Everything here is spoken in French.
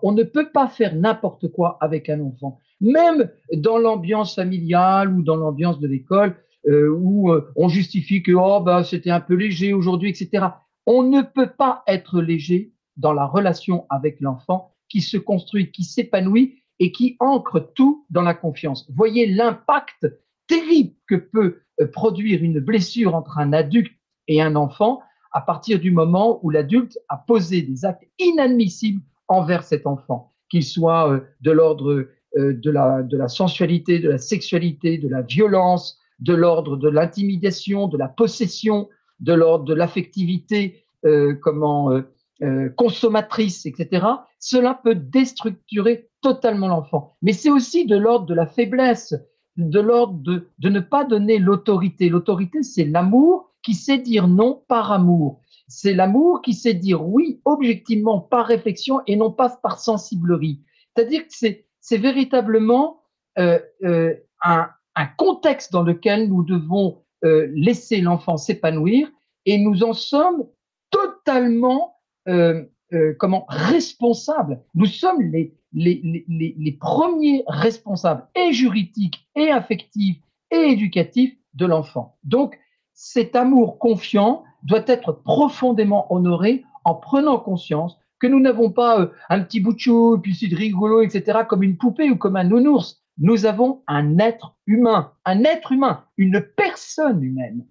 On ne peut pas faire n'importe quoi avec un enfant, même dans l'ambiance familiale ou dans l'ambiance de l'école, où on justifie que oh, bah, c'était un peu léger aujourd'hui, etc. On ne peut pas être léger dans la relation avec l'enfant qui se construit, qui s'épanouit et qui ancre tout dans la confiance. Voyez l'impact terrible que peut produire une blessure entre un adulte et un enfant à partir du moment où l'adulte a posé des actes inadmissibles envers cet enfant, qu'il soit de l'ordre de la sensualité, de la sexualité, de la violence, de l'ordre de l'intimidation, de la possession, de l'ordre de l'affectivité consommatrice, etc. Cela peut déstructurer totalement l'enfant. Mais c'est aussi de l'ordre de la faiblesse, de l'ordre de ne pas donner l'autorité. L'autorité, c'est l'amour qui sait dire non par amour. C'est l'amour qui sait dire oui objectivement par réflexion et non pas par sensiblerie. C'est-à-dire que c'est véritablement euh, euh, un contexte dans lequel nous devons laisser l'enfant s'épanouir et nous en sommes totalement responsables. Nous sommes les premiers responsables et juridiques et affectifs et éducatifs de l'enfant. Donc, cet amour confiant doit être profondément honoré en prenant conscience que nous n'avons pas un petit bout de chou, puis c'est rigolo, etc., comme une poupée ou comme un nounours. Nous avons un être humain, une personne humaine.